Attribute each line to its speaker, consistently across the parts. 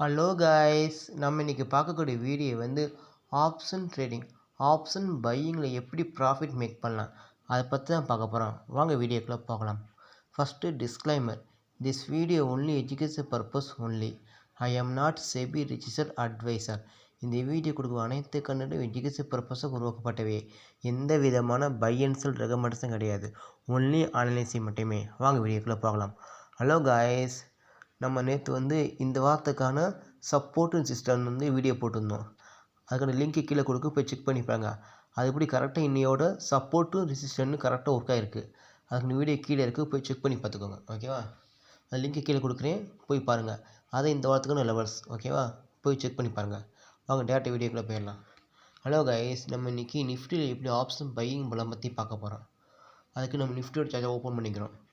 Speaker 1: Hello guys, நம்ம இன்றைக்கி பார்க்கக்கூடிய வீடியோ வந்து ஆப்ஷன் ட்ரேடிங், ஆப்ஷன் பையிங்கில் எப்படி ப்ராஃபிட் மேக் பண்ணலாம் அதை பற்றி தான் பார்க்க போகிறோம். வாங்க வீடியோக்குள்ளே பார்க்கலாம். First disclaimer, this video only education purpose only. I am not SEBI registered advisor. இந்த வீடியோ கொடுக்கும் அனைத்து கண்டனும் எஜுகேஷன் பர்பஸுக்கு உருவாக்கப்பட்டவை. எந்த விதமான பை அண்ட் செல் ரெக்கமெண்டேஷன் கிடையாது, ஒன்லி அனலைசிங் மட்டுமே. வாங்க வீடியோக்குள்ளே பார்க்கலாம். ஹலோ காய்ஸ், நம்ம நேற்று வந்து இந்த வாரத்துக்கான சப்போர்ட் சிஸ்டம் வந்து வீடியோ போட்டிருந்தோம். அதுக்கான லிங்க்கு கீழே கொடுக்க போய் செக் பண்ணிப்பாங்க. அது எப்படி கரெக்டாக இன்னையோட சப்போர்ட்டும் ரெசிஸ்டன்ட்டும் கரெக்டாக ஒர்க் ஆகிருக்கு. அதுக்கு வீடியோ கீழே இருக்குது, போய் செக் பண்ணி பார்த்துக்கோங்க. ஓகேவா? அது லிங்க்கு கீழே கொடுக்குறேன், போய் பாருங்கள். அதே இந்த வாரத்துக்கான லெவல்ஸ். ஓகேவா? போய் செக் பண்ணி பாருங்கள். வாங்க டேரக்டாக வீடியோக்குள்ளே போயிடலாம். ஹலோ கைஸ், நம்ம இன்றைக்கி நிஃப்டியில் எப்படி ஆப்ஷன் பையிங் பலம் பற்றி பார்க்க போகிறோம். அதுக்கு நம்ம நிஃப்டியோட சார்ஜை ஓப்பன்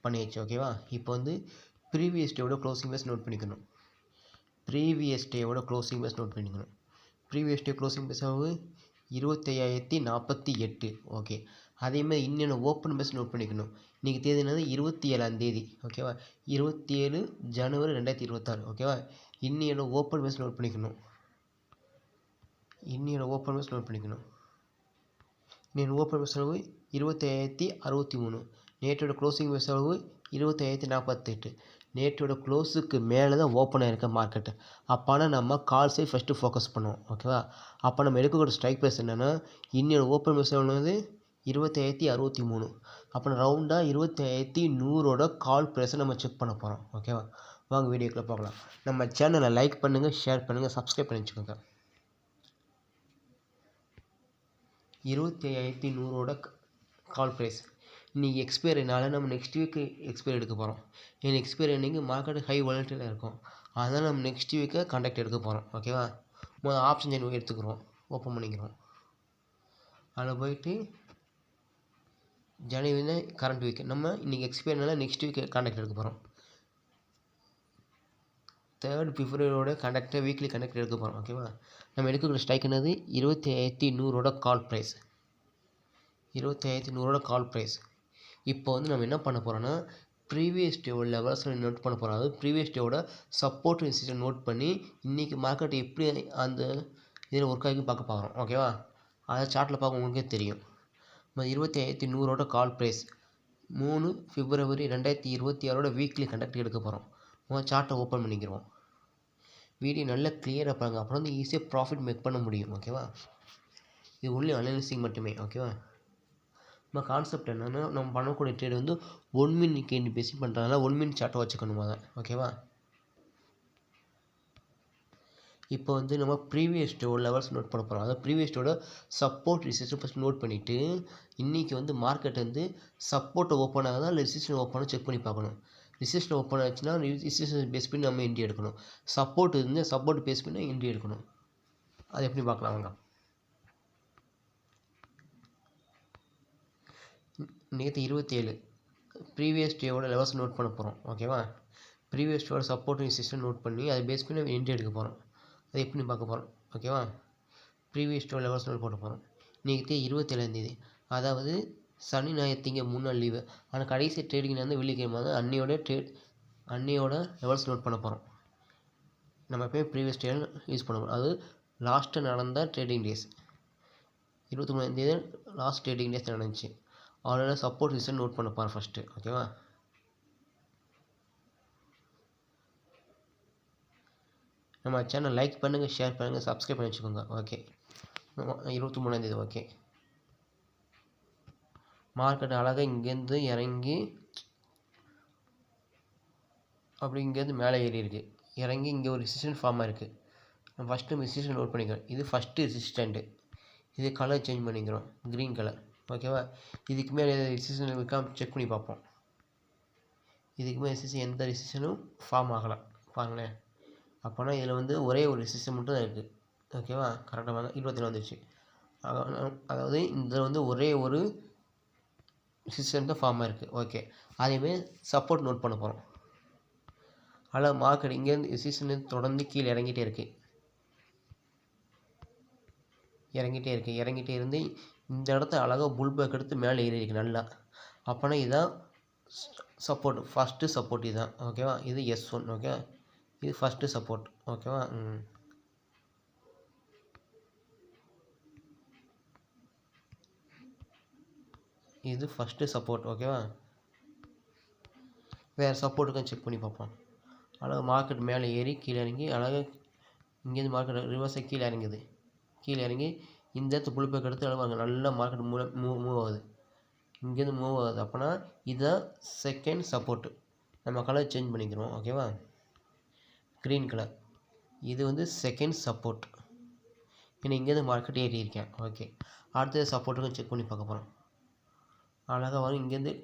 Speaker 1: பண்ணியாச்சு. ஓகேவா? இப்போ வந்து ப்ரீவியஸ் டேவோட க்ளோசிங் பேஸ் நோட் பண்ணிக்கணும். ப்ரீவியஸ் டேவோட க்ளோசிங் பேஸ் நோட் பண்ணிக்கணும். ப்ரீவியஸ் டே க்ளோசிங் பேஸ் ஆகுது 25,048. ஓகே. அதேமாதிரி இன்னொன்று ஓப்பன் பேஸ் நோட் பண்ணிக்கணும். இன்றைக்கி தேதி என்னது? 27ஆம் தேதி. ஓகேவா? 27 ஜனவரி 2026. ஓகேவா? இன்னையோட ஓப்பன் பேஸ் நோட் பண்ணிக்கணும். இன்னையோட ஓப்பன் பேஸ் நோட் பண்ணிக்கணும். இன்னொரு ஓப்பன் பேஸ் அளவு 25,063. நேற்றோட க்ளோசிங் பேஸ் அளவு 25,048. நேற்றோட க்ளோஸுக்கு மேலே தான் ஓப்பன் ஆகிருக்க மார்க்கெட்டு. அப்போனா நம்ம கால் சைட் ஃபஸ்ட்டு ஃபோக்கஸ் பண்ணுவோம். ஓகேவா? அப்போ நம்ம எடுக்கக்கூடிய ஸ்ட்ரைக் ப்ரைஸ் என்னென்னா, இன்னொரு ஓப்பன் பேஸ் வந்து 25,063. அப்புறம் ரவுண்டாக 25,100 கால் ப்ரைஸை நம்ம செக் பண்ண போகிறோம். ஓகேவா? வாங்க வீடியோக்குள்ளே பார்க்கலாம். நம்ம சேனலை லைக் பண்ணுங்கள், ஷேர் பண்ணுங்கள், சப்ஸ்கிரைப் பண்ணி வச்சுக்கோங்க. 25,100 கால் ப்ரைஸ். இன்றைக்கி எக்ஸ்பைரினால நம்ம நெக்ஸ்ட் வீக்கு எக்ஸ்பைரி எடுக்க போகிறோம். ஏன்னா எக்ஸ்பைரி அன்றைக்கி மார்க்கெட் ஹை வாலட்டிலாக இருக்கும். அதனால் நம்ம நெக்ஸ்ட் வீக்கை கான்டாக்ட் எடுக்க போகிறோம். ஓகேவா? முதல் ஆப்ஷன் செயின் எடுத்துக்கிறோம், ஓப்பன் பண்ணிக்கிறோம். அதில் போயிட்டு ஜனவரி கரண்ட் வீக், நம்ம இன்றைக்கி எக்ஸ்பைரினால நெக்ஸ்ட் வீக் கான்டாக்ட் எடுக்க போகிறோம். 3rd February கான்டாக்டை வீக்லி கான்டாக்ட் எடுக்க போகிறோம். ஓகேவா? நம்ம எடுக்கக்கூடிய ஸ்ட்ரைக் என்னது? 25,100 கால் ப்ரைஸ். 25,100 கால் ப்ரைஸ். இப்போ வந்து நம்ம என்ன பண்ண போகிறோன்னா, ப்ரீவியஸ் டேவோட லெவல்ஸில் நோட் பண்ண போகிறோம். அதாவது ப்ரீவியஸ் டேவோட சப்போர்ட் ரெசிஸ்டன்ஸ் நோட் பண்ணி இன்றைக்கி மார்க்கெட் எப்படி அந்த இதில் ஒர்க் ஆகி பார்க்க பார்க்குறோம். ஓகேவா? அதை சார்ட்டில் பார்க்க உங்களுக்கே தெரியும். 25,100 கால் ப்ரைஸ் 3 February 2026 வீக்லி கண்டக்ட் எடுக்க போகிறோம். உங்கள் சார்ட்டை ஓப்பன் பண்ணிக்கிறோம். வீடியோ நல்லா கிளியராக பாருங்கள், அப்புறம் வந்து ஈஸியாக ப்ராஃபிட் மேக் பண்ண முடியும். ஓகேவா? இது ஒன்லி அனலைசிங் மட்டுமே. ஓகேவா? நம்ம கான்செப்ட் என்னென்னா, நம்ம பண்ணக்கூடிய ட்ரேட் வந்து 1 மினிட் கேண்டி பேசி பண்ணுறதுனால 1 மினிட் சார்ட்டை வச்சுக்கணும் அதை. ஓகேவா? இப்போ வந்து நம்ம ப்ரீவியஸ் டேவோட லெவல்ஸ் நோட் பண்ண போகிறோம். அதாவது ப்ரீவியஸ் டேவோட சப்போர்ட் ரெசிஸ்டன்ஸ் ஃபஸ்ட் நோட் பண்ணிவிட்டு, இன்றைக்கி வந்து மார்க்கெட் வந்து சப்போர்ட்டை ஓப்பன் ஆகுதா இல்லை ரெசிஸ்டன் ஓப்பனாக செக் பண்ணி பார்க்கணும். ரெசிஸ்டன் ஓப்பன் ஆச்சுன்னா ரெசிஸ்டன்ஸ் பேஸ் பண்ணி நம்ம என்ட்ரி எடுக்கணும். சப்போர்ட் இருந்து சப்போர்ட் பேஸ் பண்ணி என்ட்ரி எடுக்கணும். அது எப்படி பார்க்கலாம் வாங்க. நேற்று 27 ப்ரீவியஸ் டேவோட லெவல்ஸ் நோட் பண்ண போகிறோம். ஓகேவா? ப்ரீவியஸ் டேவோட சப்போர்ட் ரெசிஸ்டன் நோட் பண்ணி அதை பேஸ் பண்ணி நம்ம என்ட்ரி எடுக்க போகிறோம். அதை எப்படி பார்க்க போகிறோம். ஓகேவா? ப்ரீவியஸ் டேவோட லெவல்ஸ் நோட் பண்ண போகிறோம். இன்றைக்கி 27ஆம் தேதி, அதாவது சனி ஞாயிறு திங்கள் 3 நாள் லீவு. ஆனால் கடைசி ட்ரேடிங் வந்து வெள்ளிக்கிழமை வந்து அன்னையோட லெவல்ஸ் நோட் பண்ண போகிறோம். நம்ம எப்போயும் ப்ரீவியஸ் டே யூஸ் பண்ண போகிறோம். அது லாஸ்ட்டு நடந்த ட்ரேடிங் டேஸ். 23ஆம் தேதி லாஸ்ட் ட்ரேடிங் டேஸ் நடந்துச்சு. அவரோட சப்போர்ட் ரெசிஸ்டன்ஸ் நோட் பண்ண போகிறேன் ஃபஸ்ட்டு. ஓகேவா? நம்ம சேனல் லைக் பண்ணுங்கள், ஷேர் பண்ணுங்கள், சப்ஸ்கிரைப் பண்ணி வச்சுக்கோங்க. ஓகே. 23ஆம் தேதி. ஓகே. மார்க்கெட் அழகாக இங்கேருந்து இறங்கி அப்படி இங்கேருந்து மேலே ஏறி இருக்குது. இறங்கி இங்கே ஒரு ரெசிஸ்டன்ட் ஃபார்ம் ஆகிருக்கு. நம்ம ஃபஸ்ட்டு ரெசிஸ்டன்ட் நோட் பண்ணிக்கிறோம். இது ஃபஸ்ட்டு ரெசிஸ்டண்ட்டு. இது கலர் சேஞ்ச் பண்ணிக்கிறோம், க்ரீன் கலர். ஓகேவா? இதுக்கு மேலே ரெசிஸ்டன் இருக்காம செக் பண்ணி பார்ப்போம். இதுக்கு மேலே ரெசிஸ்டன் எந்த ரெசிஸ்டனும் ஃபார்ம் ஆகலாம். பாருங்களேன். அப்போனா இதில் வந்து ஒரே ஒரு ரெசிஸ்டன் மட்டும் தான் இருக்குது. ஓகேவா? கரெக்டாக வாங்க. 27 வந்துடுச்சு. அதாவது இதில் வந்து ஒரே ஒரு ரெசிஸ்டன் தான் ஃபார்ம் ஆகிருக்கு. ஓகே. அதேமாதிரி சப்போர்ட் நோட் பண்ண போகிறோம். ஆனால் மார்க்கெட் இங்கேருந்து ரெசிஸ்டன் தொடர்ந்து கீழே இறங்கிட்டே இருக்குது. இறங்கிட்டே இருந்து இந்த இடத்த அழகாக புல் பேக் எடுத்து மேலே ஏறி இருக்குது நல்லா. அப்போனா இதுதான் சப்போர்ட், ஃபஸ்ட்டு சப்போர்ட் இதுதான். ஓகேவா? இது S1. ஓகே. இது ஃபஸ்ட்டு சப்போர்ட். ஓகேவா? இது ஃபஸ்ட்டு சப்போர்ட். ஓகேவா? வேறு சப்போர்ட்டுக்கும் செக் பண்ணி பார்ப்போம். அழகாக மார்க்கெட் மேலே ஏறி கீழே இறங்கி அழகாக இங்கேருந்து மார்க்கெட் ரிவர்ஸாக கீழே இறங்குது. கீழே இறங்கி இந்த இடத்து புல் பேக் எடுத்து அழகாக நல்லா மார்க்கெட் மூவ் ஆகுது. இங்கேருந்து மூவ் ஆகுது. அப்போனா இதுதான் செகண்ட் சப்போர்ட்டு. நம்ம கலர் சேஞ்ச் பண்ணிக்கிறோம். ஓகேவா? Green colour. இது வந்து செகண்ட் சப்போர்ட். ஏன்னா இங்கேருந்து மார்க்கெட் ஏறி இருக்கேன். ஓகே, அடுத்தது சப்போர்ட்டுக்கும் செக் பண்ணி பார்க்க போகிறோம். அழகாக வரும். இங்கேருந்து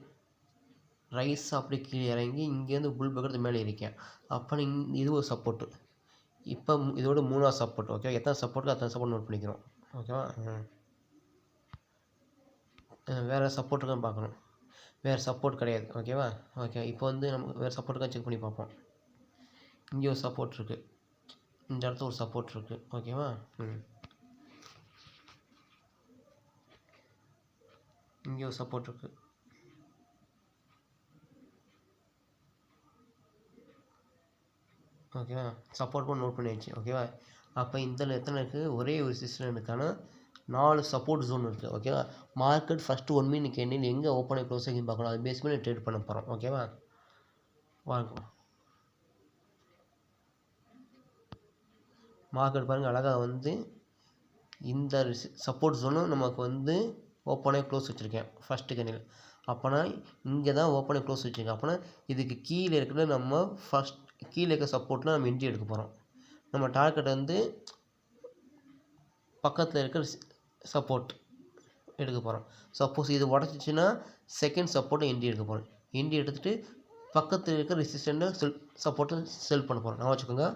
Speaker 1: ரைஸ் அப்படி கீழே இறங்கி இங்கேருந்து புல் பேக் மேலே இருக்கேன். அப்போ இது ஒரு சப்போர்ட்டு. இப்போ இதோட 3ஆவது சப்போர்ட். ஓகே, எத்தனை சப்போர்ட்டுக்கு அத்தனை சப்போர்ட் நோட் பண்ணிக்கிறோம். ஓகேவா? வேறு சப்போர்ட்டுக்கும் பார்க்கணும். வேறு சப்போர்ட் கிடையாது. ஓகேவா? ஓகே, இப்போ வந்து நம்ம வேறு சப்போர்ட்டுக்காக செக் பண்ணி பார்ப்போம். இங்கே ஒரு சப்போர்ட் இருக்குது, இந்த இடத்துல ஒரு சப்போர்ட் இருக்குது. ஓகேவா? இங்கே ஒரு சப்போர்ட் இருக்குது. ஓகேவா? சப்போர்ட் கூட நோட் பண்ணியாச்சு. ஓகேவா? அப்போ இந்த எத்தனை இருக்குது? ஒரே ஒரு சிஸ்டனுக்கான 4 சப்போர்ட் ஜோன் இருக்குது. ஓகேவா? மார்க்கெட் ஃபஸ்ட்டு 1 மினிட் கேண்டில் எங்கே ஓப்பன் ஆகி க்ளோஸ் ஆகி பார்க்கணும். அது பேஸ் பண்ணி ட்ரேட் பண்ண போகிறோம். ஓகேவா? வாங்க, மார்க்கெட் பாருங்கள் அழகாக வந்து இந்த சப்போர்ட் ஜோனும் நமக்கு வந்து ஓப்பன் ஆகி க்ளோஸ் வச்சுருக்கேன் ஃபஸ்ட்டு கேண்டில். அப்போனா இங்கே தான் ஓப்பன் ஆகி க்ளோஸ் வச்சுருக்கேன். அப்போனா இதுக்கு கீழே இருக்கிற நம்ம கீழே இருக்க சப்போர்ட்டில் நம்ம என்ட்ரி எடுக்க போகிறோம். நம்ம டார்கெட் வந்து பக்கத்தில் இருக்கிற சப்போர்ட் எடுக்க போகிறோம். சப்போஸ் இது உடச்சிச்சின்னா செகண்ட் சப்போர்ட்டை என்ட்ரி எடுக்க போகிறோம். என்ட்ரி எடுத்துகிட்டு பக்கத்தில் இருக்கிற ரெசிஸ்டண்ட்டை சப்போர்ட்டை செல் பண்ண போகிறோம். நான் வச்சுக்கோங்க,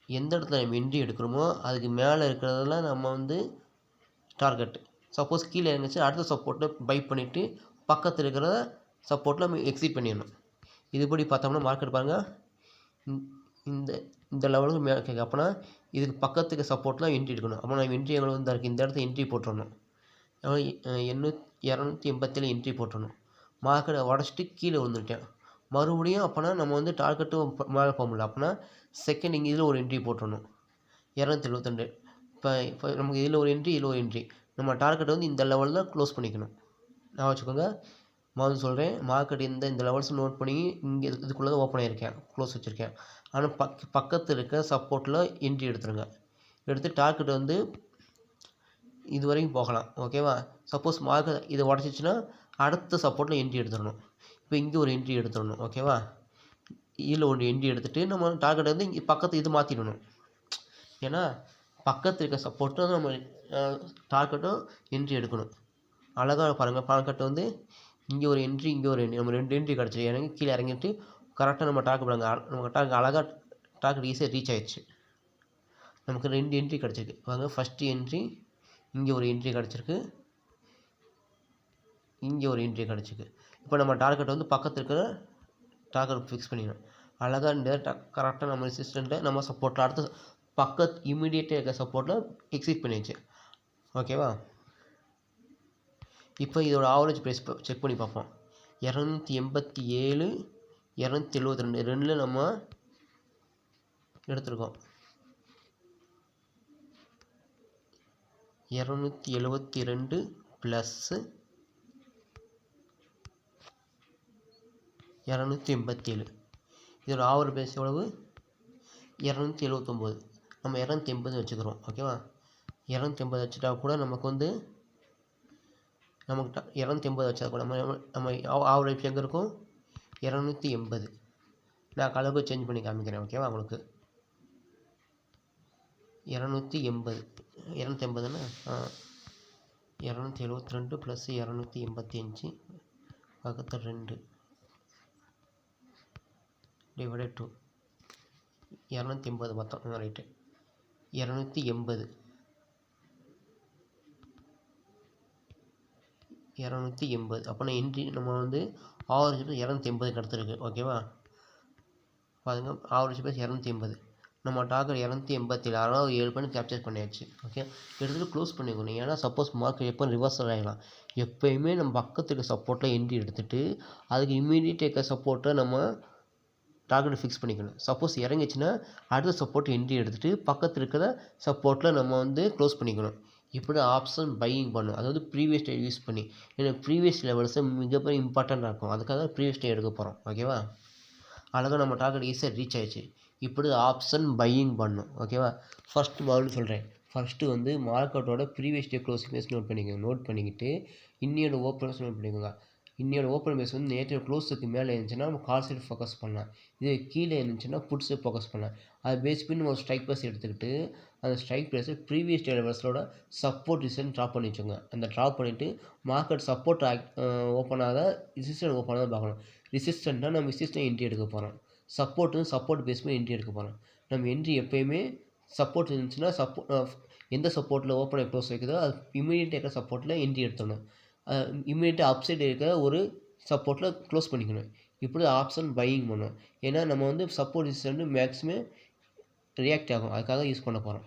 Speaker 1: எந்த இடத்துல நம்ம என்ட்ரி எடுக்கிறோமோ அதுக்கு மேலே இருக்கிறதெல்லாம் நம்ம வந்து டார்கெட். சப்போஸ் கீழே இருந்துச்சு அடுத்த சப்போர்ட்டை பை பண்ணிவிட்டு பக்கத்தில் இருக்கிற சப்போர்ட்டில் நம்ம எக்ஸிட் பண்ணிடணும். இதுபடி பார்த்தோம்னா மார்க்கெட் பாருங்கள் இந்த இந்த லெவலுக்கு மேலே கேட்க. அப்போனா இதுக்கு பக்கத்துக்கு சப்போர்ட்லாம் என்ட்ரி எடுக்கணும். அப்போ நம்ம என்ட்ரி எவ்வளோ வந்து இருக்குது, இந்த இடத்துல என்ட்ரி போட்டுடணும். 287 என்ட்ரி போட்டுடணும். மார்க்கெட்டை உடச்சிட்டு கீழே வந்துட்டேன் மறுபடியும். அப்போனா நம்ம வந்து டார்கெட்டும் மேலே போக முடியல. அப்போனா செகண்ட் இங்கே இதில் ஒரு என்ட்ரி போட்டுடணும் 272. இப்போ நமக்கு இதில் ஒரு என்ட்ரி, இதில் ஒரு என்ட்ரி. நம்ம டார்கெட்டை வந்து இந்த லெவலில் க்ளோஸ் பண்ணிக்கணும். நான் வச்சுக்கோங்க, முதல்ல சொல்கிறேன், மார்க்கெட் இந்த லெவல்ஸ் நோட் பண்ணி இங்கே இதுக்குள்ளே தான் ஓப்பன் ஆகிருக்கேன், க்ளோஸ் வச்சுருக்கேன். ஆனால் பக்கத்தில் இருக்க சப்போர்ட்டில் என்ட்ரி எடுத்துருங்க. எடுத்து டார்கெட் வந்து இது வரைக்கும் போகலாம். ஓகேவா? சப்போஸ் மார்க்கெட் இதை உடச்சிச்சின்னா அடுத்த சப்போர்ட்டில் என்ட்ரி எடுத்துடணும். இப்போ இங்கே ஒரு என்ட்ரி எடுத்துடணும். ஓகேவா? இதில் ஒன்று என்ட்ரி எடுத்துகிட்டு நம்ம டார்கெட் வந்து இங்கே பக்கத்து இது மாற்றிடணும். ஏன்னா பக்கத்தில் இருக்க சப்போர்ட்டும் நம்ம டார்கெட்டும் என்ட்ரி எடுக்கணும். அழகாக பாருங்கள், மார்க்கெட் வந்து இங்கே ஒரு என்ட்ரி, இங்கே ஒரு என்ட்ரி, நம்ம 2 என்ட்ரி கிடச்சிது. இறங்கி கீழே இறங்கிட்டு கரெக்டாக நம்ம டார்கெட் பாருங்கள், நம்ம டார்கெட் அழகாக டார்கெட் ஈஸியாக ரீச் ஆகிடுச்சு. நமக்கு 2 என்ட்ரி கிடச்சிருக்கு. பாருங்க, ஃபஸ்ட்டு என்ட்ரி இங்கே ஒரு என்ட்ரி கிடச்சிருக்கு, இங்கே ஒரு என்ட்ரி கிடச்சிருக்கு. இப்போ நம்ம டார்கெட் வந்து பக்கத்தில் இருக்கிற டார்கெட் ஃபிக்ஸ் பண்ணிடணும். அழகாக இந்த கரெக்டாக நம்ம ரெசிஸ்டண்ட்டை நம்ம சப்போர்ட்டில் அடுத்த இமீடியட்டாக இருக்க சப்போர்ட்டில் எக்ஸிட் பண்ணிடுச்சு. ஓகேவா? இப்போ இதோட ஆவரேஜ் ப்ரைஸ் செக் பண்ணி பார்ப்போம். 287, 272 ரெண்டில் நம்ம எடுத்துருக்கோம். 272 ப்ளஸ்ஸு 287. இதோட ஆவரேஜ் ப்ரைஸ் எவ்வளவு? 279. நம்ம 280 வச்சுக்கிறோம். ஓகேவா? 280 வச்சுட்டா கூட நமக்கு வந்து 280 வச்சா கூட நம்ம ஆவரேஜ் எங்கே இருக்கும்? 280. நான் கலப்பு சேஞ்ச் பண்ணி காமிக்கிறேன். ஓகேவா? உங்களுக்கு 280, 280ன்னா 272 ப்ளஸ் 285 பக்கத்தில் 2 டிவைடட் 2 280 மொத்தம். ரைட்டு, 280 அப்போனா என்ட்ரி நம்ம வந்து ஆவரேஜ் ப்ரைஸ் 280 கிடச்சிருக்கு. ஓகேவா? பாருங்கள், ஆவரேஜ் ப்ரைஸ் 280. நம்ம டார்கெட் 287, அதாவது 7 பாயிண்ட் கேப்சர் பண்ணியாச்சு. ஓகே, எடுத்துகிட்டு க்ளோஸ் பண்ணிக்கணும். ஏன்னா சப்போஸ் மார்க்கெட் எப்போ ரிவர்சல் ஆகிடலாம். எப்போயுமே நம்ம பக்கத்துக்கு சப்போர்ட்டில் என்ட்ரி எடுத்துகிட்டு அதுக்கு இமீடியட் இருக்க சப்போர்ட்டை நம்ம டார்கெட் ஃபிக்ஸ் பண்ணிக்கணும். சப்போஸ் இறங்கிச்சுன்னா அடுத்த சப்போர்ட் என்ட்ரி எடுத்துகிட்டு பக்கத்தில் இருக்கிற சப்போர்ட்டில் நம்ம வந்து க்ளோஸ் பண்ணிக்கணும். இப்படி ஆப்ஷன் பையிங் பண்ணணும். அதாவது ப்ரீவியஸ் டே யூஸ் பண்ணி. ஏன்னா ப்ரீவியஸ் லெவல்ஸை மிகப்பெரிய இம்பார்ட்டண்ட்டாக இருக்கும். அதுக்காக தான் ப்ரீவியஸ் டே எடுக்க போகிறோம். ஓகேவா? அழகாக நம்ம டார்கெட் ஈஸியாக ரீச் ஆயிடுச்சு. இப்படி ஆப்ஷன் பையிங் பண்ணணும். ஓகேவா? ஃபஸ்ட்டு மறுபடியும் சொல்கிறேன். ஃபஸ்ட்டு வந்து மார்க்கெட்டோட previous day closing base note பண்ணிக்கோங்க. நோட் பண்ணிக்கிட்டு இன்னையோட ஓப்பன் பேஸ் நோட் பண்ணிக்கோங்க. இன்னையோட ஓப்பன் பேஸ் வந்து நேற்று க்ளோஸுக்கு மேலே இருந்துச்சுன்னா நம்ம கால் சைடு ஃபோக்கஸ் பண்ணலாம். இதே கீழே இருந்துச்சுன்னா புட் சைடு ஃபோக்கஸ் பண்ணலாம். அது பேஸ் பண்ணி நம்ம ஸ்ட்ரைக் ப்ரைஸ் எடுத்துக்கிட்டு அந்த ஸ்ட்ரைக் ப்ரைஸை ப்ரீவியஸ் டே லெவல்ஸோட சப்போர்ட் ரிசன் ட்ராப் பண்ணி வச்சுக்கோங்க. அந்த ட்ராப் பண்ணிவிட்டு மார்க்கெட் சப்போர்ட் ஓப்பன் ஆகாத ரெசிஸ்டன்ட் ஓப்பன் ஆகாத பார்க்கணும். ரெசிஸ்டன்ட்னா நம்ம ரெசிஸ்டன்ட் என்ட்ரி எடுக்க போகிறோம். சப்போர்ட் பேஸ் பண்ணி என்ட்ரி எடுக்க போகிறோம். நம்ம என்ட்ரி எப்போயுமே சப்போர்ட் இருந்துச்சுன்னா எந்த சப்போர்ட்டில் ஓப்பன் க்ளோஸ் வைக்குதோ அது இமீடியட்டாக இருக்கிற சப்போர்ட்டில் என்ட்ரி எடுத்துடணும். இமீடியட்டாக அப் சைடு இருக்கிற ஒரு சப்போர்ட்டில் க்ளோஸ் பண்ணிக்கணும். இப்படி ஆப்ஷன் பையிங் பண்ணணும். ஏன்னா நம்ம வந்து சப்போர்ட் ரெசிஸ்டன்ட் மேக்ஸிமம் ரியாக்ட் ஆகும். அதுக்காக யூஸ் பண்ண போகிறோம்.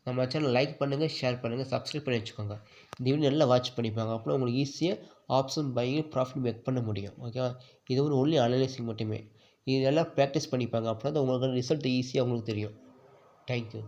Speaker 1: நம்ம சேனல் லைக் பண்ணுங்கள், ஷேர் பண்ணுங்கள், சப்ஸ்கிரைப் பண்ணி வச்சுக்கோங்க. இந்த வீடியோ நல்லா வாட்ச் பண்ணிப்பாங்க. அப்போ உங்களுக்கு ஈஸியாக ஆப்ஷன் பையிங் ப்ராஃபிட் மேக் பண்ண முடியும். ஓகேவா? இது ஒரு ஒன்லி அனலைசிங் மட்டுமே. இது நல்லா ப்ராக்டிஸ் பண்ணிப்பாங்க. அப்படின்னா தான் உங்களுக்கு ரிசல்ட் ஈஸியாக உங்களுக்கு தெரியும். தேங்க்யூ.